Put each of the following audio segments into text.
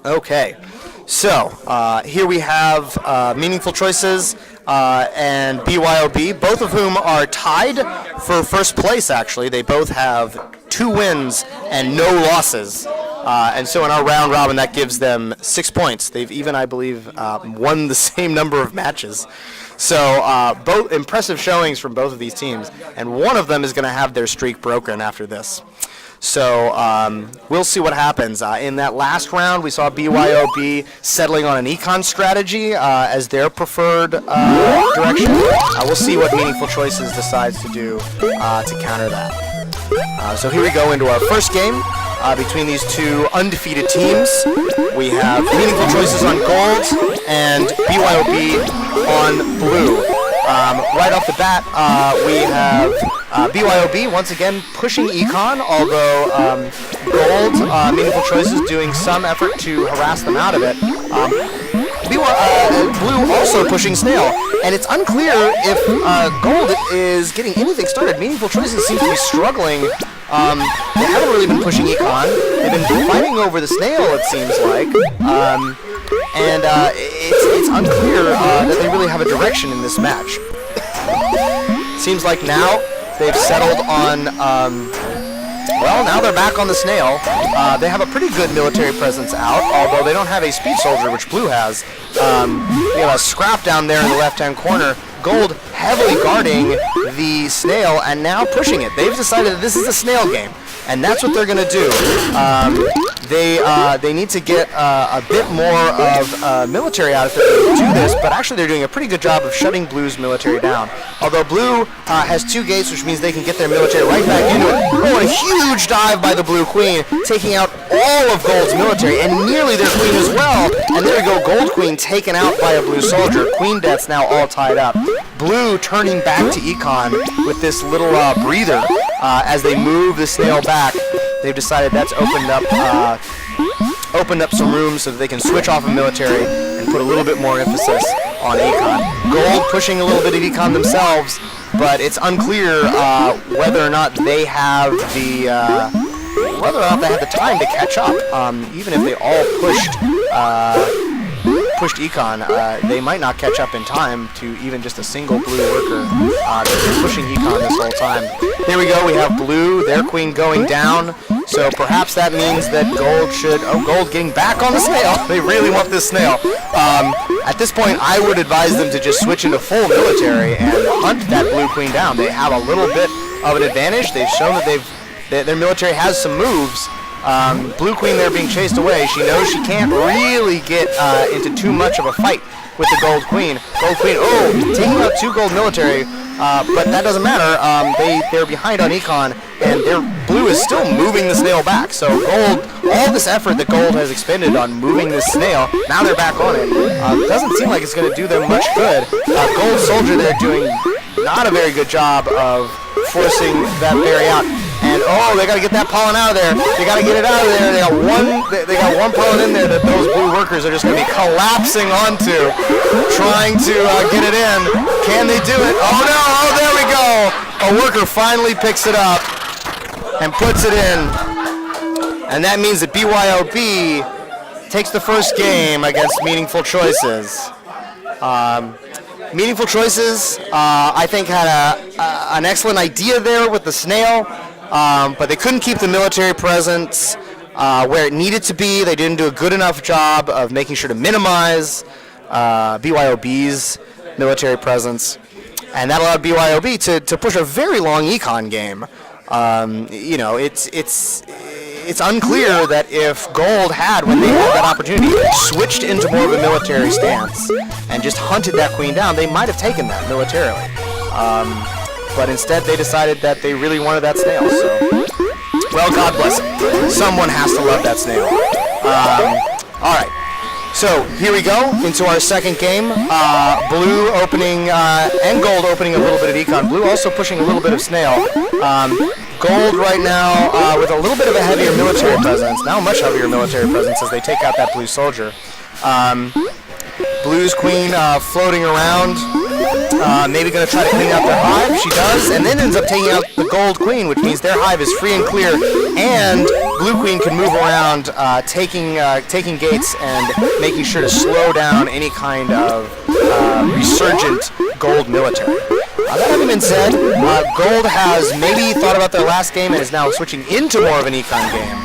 Okay, so here we have Meaningful Choices and BeeYOBee, both of whom are tied for first place, actually. They both have 2 wins and no losses. And so in our round robin, that gives them 6 points. They've even, I believe, won the same number of matches. So both impressive showings from both of these teams, and one of them is going to have their streak broken after this. So we'll see what happens. In that last round, we saw BeeYOBee settling on an econ strategy as their preferred direction. We'll see what Meaningful Choices decides to do to counter that. So here we go into our first game between these 2 undefeated teams. We have Meaningful Choices on gold and BeeYOBee on blue. Right off the bat, we have BeeYOBee once again pushing econ, although gold, Meaningful Choices, doing some effort to harass them out of it. Blue also pushing snail, and it's unclear if gold is getting anything started. Meaningful Choices seem to be struggling. They haven't really been pushing econ. They've been fighting over the snail, it seems like. And it's unclear that they really have a direction in this match. Seems like now they've settled on, well, now they're back on the snail. They have a pretty good military presence out, although they don't have a speed soldier, which blue has. We have a scrap down there in the left-hand corner. Gold heavily guarding the snail and now pushing it. They've decided that this is a snail game, and that's what they're going to do. They need to get a bit more of military out if they're going to do this, but actually they're doing a pretty good job of shutting blue's military down. Although blue has 2 gates, which means they can get their military right back into it. Oh, a huge dive by the blue queen, taking out all of gold's military and nearly their queen as well. And there we go, gold queen taken out by a blue soldier. Queen death's now all tied up. Blue turning back to econ with this little breather as they move the snail back. They've decided that's opened up some room so that they can switch off of military and put a little bit more emphasis on econ. Gold pushing a little bit of econ themselves, but it's unclear whether or not they have the time to catch up. Even if they all pushed econ, they might not catch up in time to even just a single blue worker that's been pushing econ this whole time. There we go, we have blue, their queen going down, so perhaps that means that gold should, gold getting back on the snail. They really want this snail. At this point, I would advise them to just switch into full military and hunt that blue queen down. They have a little bit of an advantage. They've shown that their military has some moves. Blue queen there being chased away. She knows she can't really get into too much of a fight with the gold queen. Gold queen, taking out 2 gold military, but that doesn't matter. They're behind on econ, and their blue is still moving the snail back. So gold, all this effort that gold has expended on moving this snail, now they're back on it. Doesn't seem like it's going to do them much good. Gold soldier there doing not a very good job of forcing that berry out. And they got to get that pollen out of there. They got to get it out of there. They got one pollen in there that those blue workers are just going to be collapsing onto, trying to get it in. Can they do it? Oh no! Oh, there we go. A worker finally picks it up and puts it in, and that means that BeeYOBee takes the first game against Meaningful Choices. Meaningful Choices, I think, had an excellent idea there with the snail. But they couldn't keep the military presence where it needed to be. They didn't do a good enough job of making sure to minimize BeeYOBee's military presence, and that allowed BeeYOBee to push a very long econ game. It's unclear that if Gold had, when they had that opportunity, switched into more of a military stance and just hunted that queen down, they might have taken that militarily. But instead they decided that they really wanted that snail, so, well, God bless them. Someone has to love that snail. Alright, so here we go into our second game. Blue opening, and Gold opening a little bit of econ. Blue also pushing a little bit of snail. Gold right now with a little bit of a heavier military presence, now a much heavier military presence as they take out that blue soldier. Blue's queen floating around. Maybe going to try to clean out their hive. She does, and then ends up taking out the gold queen, which means their hive is free and clear, and blue queen can move around, taking gates and making sure to slow down any kind of resurgent gold military. That having been said, gold has maybe thought about their last game and is now switching into more of an econ game.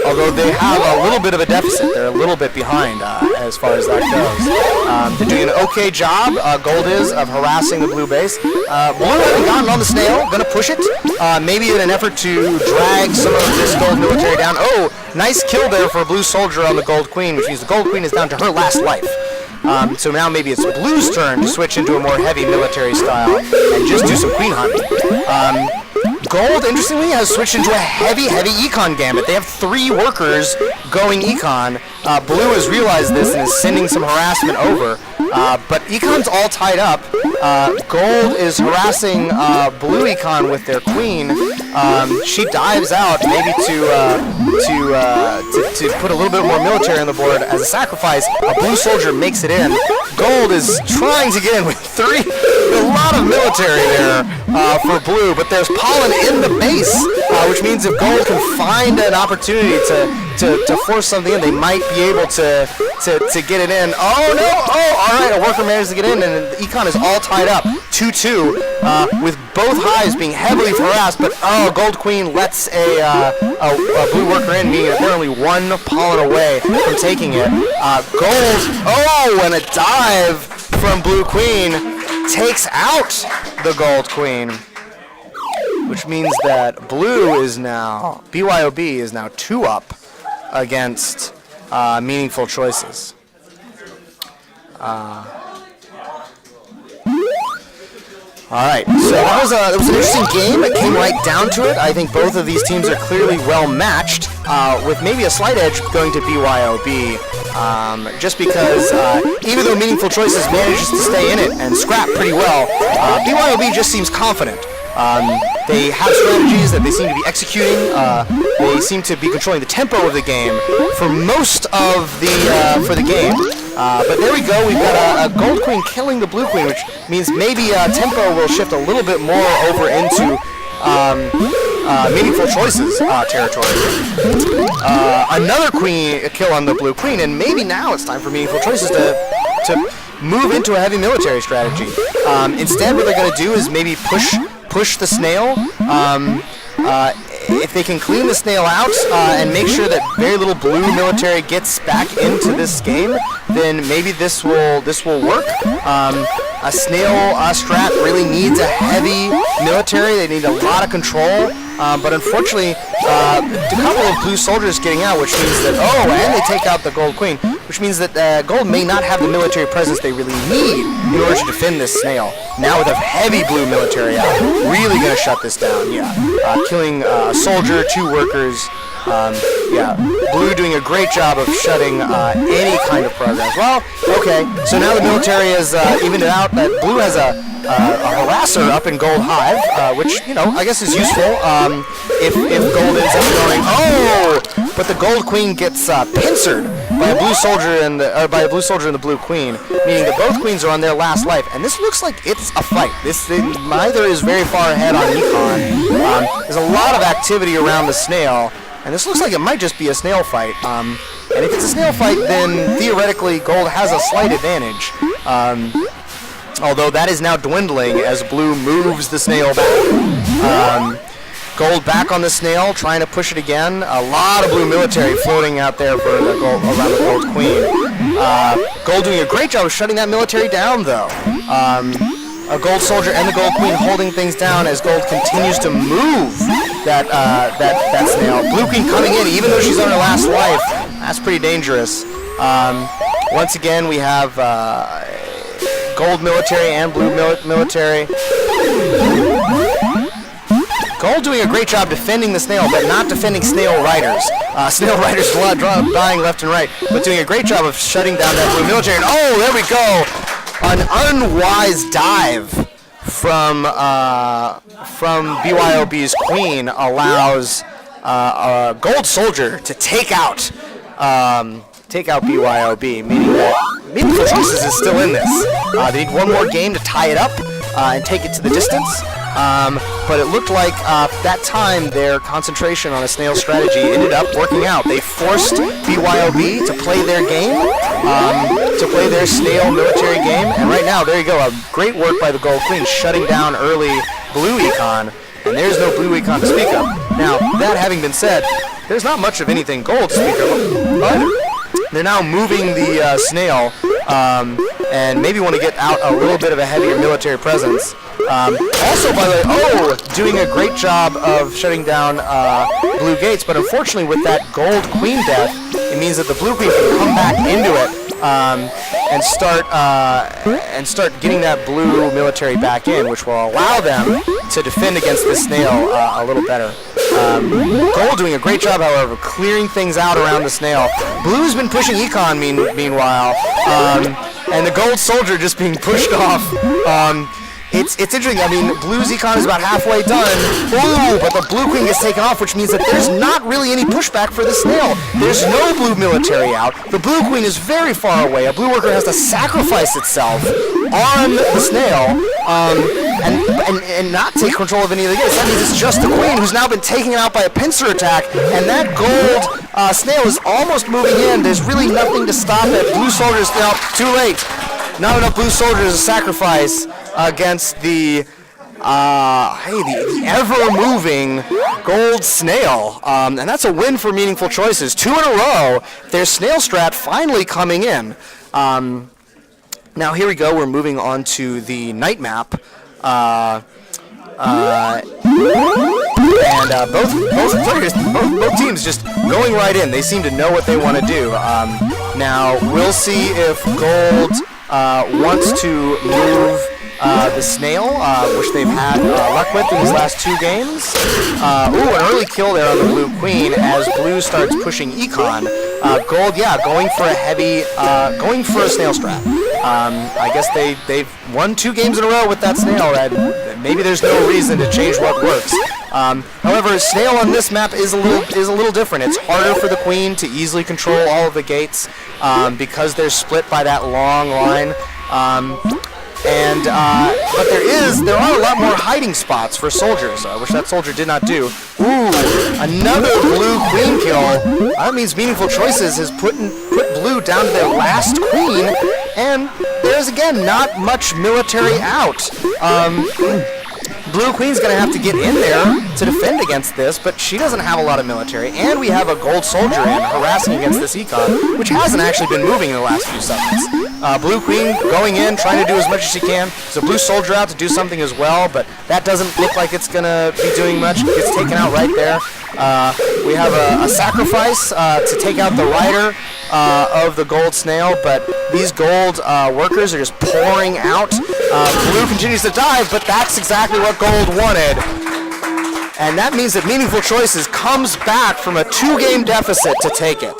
Although they have a little bit of a deficit. They're a little bit behind as far as that goes. They're doing an okay job, Gold is, of harassing the blue base. Blue hasn't gotten on the snail, going to push it, maybe in an effort to drag some of this gold military down. Oh, nice kill there for a blue soldier on the gold queen, which means the gold queen is down to her last life. So now maybe it's Blue's turn to switch into a more heavy military style and just do some queen hunting. Gold, interestingly, has switched into a heavy econ gambit. They have 3 workers going econ. Blue has realized this and is sending some harassment over. But econ's all tied up. Gold is harassing blue econ with their queen. She dives out, maybe to put a little bit more military on the board as a sacrifice. A blue soldier makes it in. Gold is trying to get in with a lot of military there for blue, but there's pollen in the base, which means if gold can find an opportunity to force something in, they might be able to get it in. Oh no! Oh, all right, a worker managed to get in, and the econ is all tied up, 2-2, with both hives being heavily harassed. But gold queen lets a blue worker in, meaning they're only 1 pollen away from taking it. Gold, and a dive from blue queen takes out the gold queen, which means that blue is now, BeeYOBee is now 2 up against meaningful choices. All right, so that was an interesting game. It came right down to it. I think both of these teams are clearly well matched, with maybe a slight edge going to BeeYOBee, just because even though Meaningful Choices manages to stay in it and scrap pretty well, BeeYOBee just seems confident. They have strategies that they seem to be executing. They seem to be controlling the tempo of the game for most of the game. But there we go. We've got a gold queen killing the blue queen, which means maybe tempo will shift a little bit more over into Meaningful Choices territory. Another queen kill on the blue queen, and maybe now it's time for Meaningful Choices to move into a heavy military strategy. Instead, what they're going to do is maybe push the snail. If they can clean the snail out and make sure that very little blue military gets back into this game, then maybe this will work. A snail strat really needs a heavy military. They need a lot of control. But unfortunately, a couple of blue soldiers getting out, which means that, and they take out the gold queen, which means that gold may not have the military presence they really need in order to defend this snail. Now with a heavy blue military out, really going to shut this down, killing a soldier, 2 workers. Blue doing a great job of shutting any kind of progress. Well, okay, so now the military is evened out. Blue has a harasser up in gold hive, which, I guess is useful if gold ends up going, but the gold queen gets pincered by a blue soldier and the blue queen, meaning that both queens are on their last life, and this looks like it's a fight. Neither is very far ahead on econ. There's a lot of activity around the snail, and this looks like it might just be a snail fight. And if it's a snail fight, then theoretically gold has a slight advantage. Although that is now dwindling as blue moves the snail back. Gold back on the snail, trying to push it again. A lot of blue military floating out there for the gold, around the gold queen. Gold doing a great job of shutting that military down, though. A gold soldier and the gold queen holding things down as gold continues to move that snail. Blue queen coming in, even though she's on her last life. That's pretty dangerous. Once again, we have gold military and blue military. Gold doing a great job defending the snail, but not defending snail riders. Snail riders dying left and right, but doing a great job of shutting down that blue military. And there we go! An unwise dive from BeeYOBee's queen allows a gold soldier to take out take out BeeYOBee, meaning that Meaningful Choices is still in this. They need one more game to tie it up and take it to the distance. But it looked like that time their concentration on a snail strategy ended up working out. They forced BeeYOBee to play their game, to play their snail military game, and right now, there you go, a great work by the Gold Queen, shutting down early blue econ, and there's no blue econ to speak of. Now, that having been said, there's not much of anything gold to speak of either. They're now moving the snail, and maybe want to get out a little bit of a heavier military presence. Also, by the way, doing a great job of shutting down blue gates, but unfortunately with that gold queen death, it means that the blue queen can come back into it and start getting that blue military back in, which will allow them to defend against this snail a little better. Gold doing a great job, however, clearing things out around the snail. Blue's been pushing econ meanwhile, and the gold soldier just being pushed off. It's interesting. I mean, blue's econ is about halfway done. Ooh, but the blue queen gets taken off, which means that there's not really any pushback for the snail. There's no blue military out. The blue queen is very far away. A blue worker has to sacrifice itself on the snail and not take control of any of the gates. That means it's just the queen who's now been taken out by a pincer attack, and that gold snail is almost moving in. There's really nothing to stop it. Blue soldiers, now too late. Not enough blue soldiers to sacrifice against the ever-moving gold snail. And that's a win for Meaningful Choices. 2 in a row. Their snail strat finally coming in. Now here we go. We're moving on to the night map. And both teams just going right in. They seem to know what they want to do. Now we'll see if gold wants to move the snail, which they've had luck with in these last 2 games. Ooh, an early kill there on the blue queen as blue starts pushing econ. Gold, yeah, going for a snail strat. I guess they've won 2 games in a row with that snail, and maybe there's no reason to change what works. However, snail on this map is a little different. It's harder for the queen to easily control all of the gates because they're split by that long line. But there are a lot more hiding spots for soldiers, which that soldier did not do. Ooh, another blue queen kill. That means Meaningful Choices has put blue down to their last queen, and there's again not much military out. Blue Queen's going to have to get in there to defend against this, but she doesn't have a lot of military, and we have a gold soldier in harassing against this econ, which hasn't actually been moving in the last few seconds. Blue Queen going in, trying to do as much as she can. There's a blue soldier out to do something as well, but that doesn't look like it's going to be doing much. It gets taken out right there. We have a sacrifice to take out the rider of the gold snail, but these gold workers are just pouring out. Blue continues to dive, but that's exactly what gold wanted. And that means that Meaningful Choices comes back from a 2-game deficit to take it.